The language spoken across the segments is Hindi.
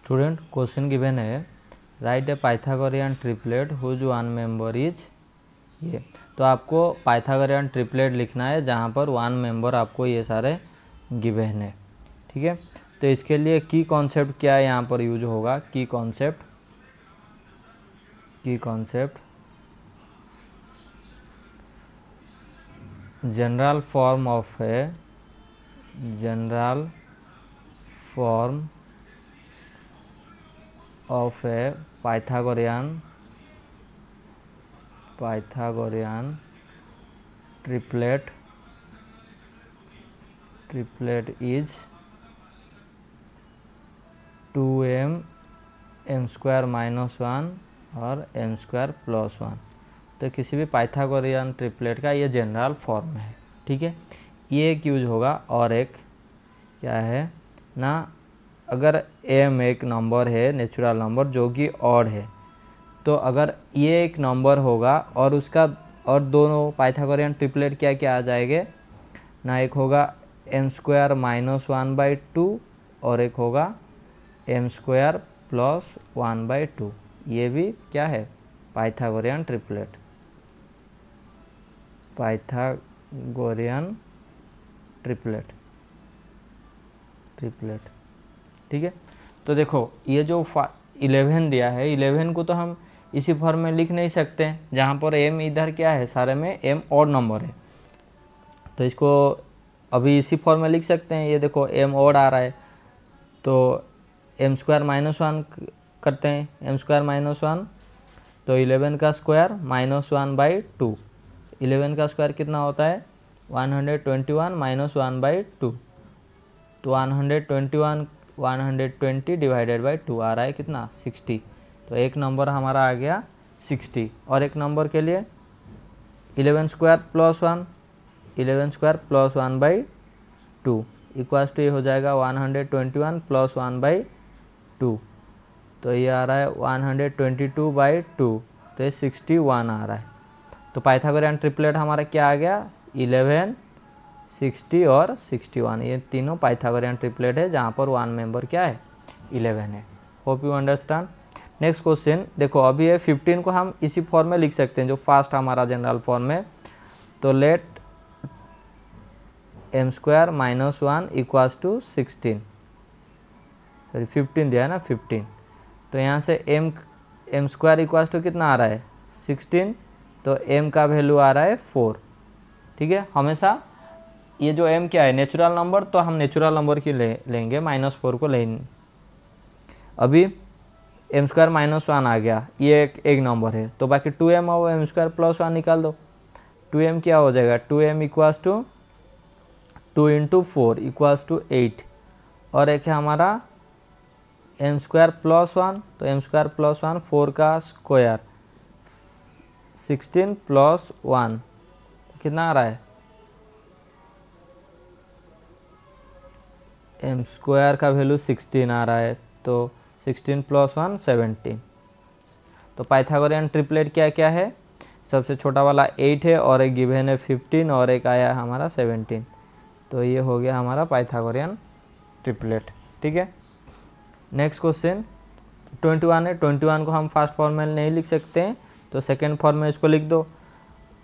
स्टूडेंट क्वेश्चन गिवन है right a Pythagorean triplet whose one member is ये। तो आपको पाइथागोरियन ट्रिपलेट लिखना है जहाँ पर वन मेंबर आपको ये सारे गिवन है। ठीक है, तो इसके लिए की कॉन्सेप्ट क्या है यहाँ पर यूज होगा। की concept general form of A Pythagorean triplet is 2m m² - 1 और m² + 1। तो किसी भी पाइथागोरियन ट्रिपलेट का ये जनरल फॉर्म है। ठीक है, ये एक यूज होगा। और एक क्या है ना, अगर m एक नंबर है नेचुरल नंबर जो कि ऑड है, तो अगर ये एक नंबर होगा और उसका और दोनों पाइथागोरियन ट्रिपलेट क्या क्या आ जाएंगे ना, एक होगा m² - 1/2 और एक होगा m² + 1/2। ये भी क्या है, पाइथागोरियन ट्रिपलेट। ठीक है, तो देखो ये जो 11 दिया है, 11 को तो हम इसी फॉर्म में लिख नहीं सकते हैं जहाँ पर m इधर क्या है, सारे में m ऑड नंबर है। तो इसको अभी इसी फॉर्म में लिख सकते हैं। ये देखो m ऑड आ रहा है तो m² - 1 करते हैं। m² - 1 तो 11 का स्क्वायर -1/2। 11 का स्क्वायर कितना होता है 121 - 1/2। तो 120 डिवाइडेड बाई 2 आ रहा है कितना 60। तो एक नंबर हमारा आ गया 60। और एक नंबर के लिए 11² + 1 + 1/2 इक्वल्स टू ये हो जाएगा 121 + 1/2। तो ये आ रहा है 122/2। तो ये 61 आ रहा है। तो पाइथागोरियन ट्रिपलेट हमारा क्या आ गया 11, 60 और 61। ये तीनों पाइथागोरियन ट्रिपलेट है जहाँ पर वन मेंबर क्या है 11 है। Hope you understand. Next question देखो, अभी ये 15 को हम इसी फॉर्म में लिख सकते हैं जो फास्ट हमारा जनरल फॉर्म है। तो late m² - 1 equals to 16, sorry 15 दिया है ना 15। तो यहाँ से m² इक्वल्स टू कितना आ रहा है 16। तो m का वैल्यू आ रहा है 4। ठीक है, हमेशा ये जो m क्या है नेचुरल नंबर, तो हम नेचुरल नंबर की लेंगे, -4 को लेंगे। अभी m² - 1 आ गया, ये एक नंबर है, तो बाकी 2m और m² + 1 निकाल दो। 2m क्या हो जाएगा 2m equals to 2 × 4 equals to 8। और एक है हमारा m² + 1, तो m² + 1 4 का स्क्वायर 16 + 1 कितना आ रहा है m² का वैल्यू 16 आ रहा है। तो 16 + 1 17। तो पाइथागोरियन ट्रिपलेट क्या क्या है, सबसे छोटा वाला 8 है और एक गिवन है 15 और एक आया है हमारा 17। तो ये हो गया हमारा पाइथागोरियन ट्रिपलेट। ठीक है, नेक्स्ट क्वेश्चन 21 है। 21 को हम फर्स्ट फॉर्म में नहीं लिख सकते हैं, तो सेकेंड फॉर्म में इसको लिख दो।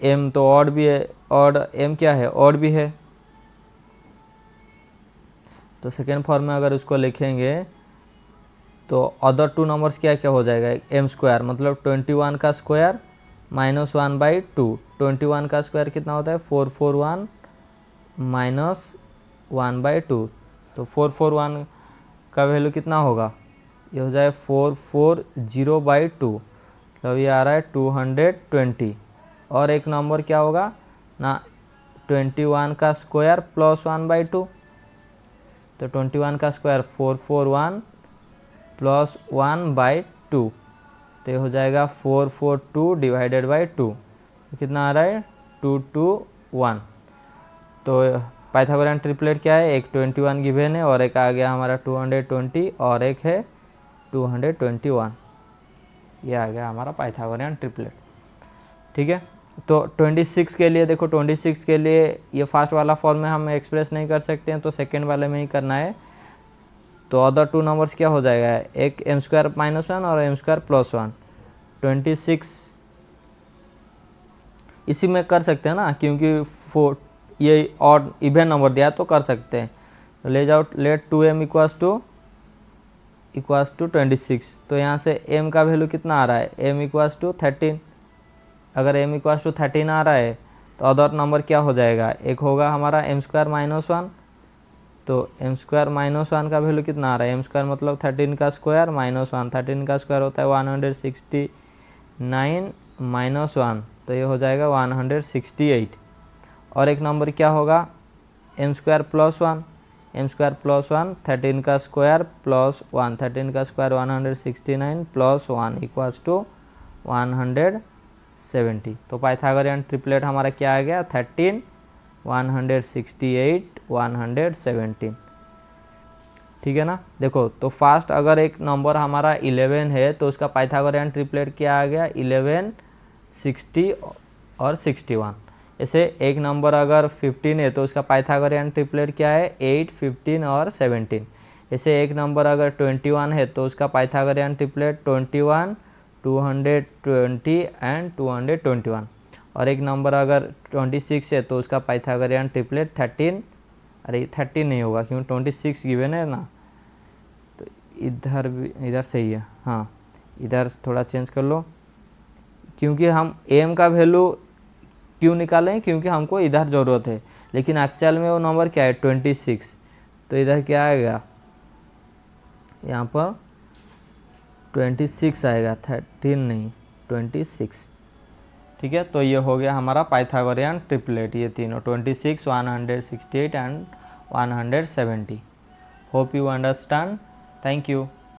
m तो ऑड भी है, ऑड m क्या है ऑड भी है, तो सेकेंड फॉर्म में अगर उसको लिखेंगे तो अदर टू नंबर्स क्या क्या हो जाएगा m² मतलब 21 का स्क्वायर -1/2। 21 का स्क्वायर कितना होता है 441 - 1/2। तो 441 का वैल्यू कितना होगा, ये हो जाए 440/2। मतलब ये आ रहा है 220। और एक नंबर क्या होगा ना 21 का स्क्वायर + 1/2। तो 21 का स्क्वायर 441 + 1/2। तो ये हो जाएगा 442 डिवाइडेड बाई 2। कितना आ रहा है 221। तो पाइथागोरियन ट्रिपलेट क्या है, एक 21 गिवन है और एक आ गया हमारा 220 और एक है 221। ये आ गया हमारा पाइथागोरियन ट्रिपलेट। ठीक है, तो 26 के लिए देखो, 26 के लिए ये फर्स्ट वाला फॉर्म में हम एक्सप्रेस नहीं कर सकते हैं, तो सेकेंड वाले में ही करना है। तो अदर टू नंबर्स क्या हो जाएगा, एक एम स्क्वायर माइनस वन और एम स्क्वायर प्लस वन, 26 इसी में कर सकते हैं ना, क्योंकि ये ऑड इवन नंबर दिया है तो कर सकते हैं। तो ले जाओ, लेट 2m इक्वल्स टू 26। तो यहाँ से m का वैल्यू कितना आ रहा है, m इक्वल्स टू 13। अगर m इक्वल्स टू 13 आ रहा है तो अदर नंबर क्या हो जाएगा, एक होगा हमारा एम स्क्वायर माइनस वन। तो एम स्क्वायर माइनस वन का वैल्यू कितना आ रहा है, एम स्क्वायर मतलब 13 का स्क्वायर माइनस वन, 13 का स्क्वायर होता है 169 माइनस वन, तो ये हो जाएगा 168। और एक नंबर क्या होगा, M square plus one, M square plus one 13 का स्क्वायर प्लस वन, 13 का square 169 plus one equals to 170। तो पाइथागोरियन ट्रिपलेट हमारा क्या आ गया, 13 168 117। ठीक है ना। देखो तो फास्ट अगर एक नंबर हमारा 11 है तो उसका पाइथागोरियन ट्रिपलेट क्या आ गया, 11 60 और 61। ऐसे एक नंबर अगर 15 है तो उसका पाइथागोरियन ट्रिपलेट क्या है, 8 15 और 17। ऐसे एक नंबर अगर 21 है तो उसका पाइथागोरियन ट्रिपलेट 21 220 एंड 221। और एक नंबर अगर 26 है तो उसका पाइथागोरियन ट्रिपलेट 13, अरे 13 नहीं होगा क्योंकि 26 गिवन है ना, तो इधर भी, इधर सही है, हाँ इधर थोड़ा चेंज कर लो, क्योंकि हम m का वैल्यू क्यों निकालें, क्योंकि हमको इधर ज़रूरत है, लेकिन एक्चुअल में वो नंबर क्या है 26। तो इधर क्या आएगा, यहाँ पर 26 आएगा, 13 नहीं 26। ठीक है। तो ये हो गया हमारा पाइथागोरियन ट्रिपलेट, ये तीनों 26 168 and 170। Hope you understand. Thank you.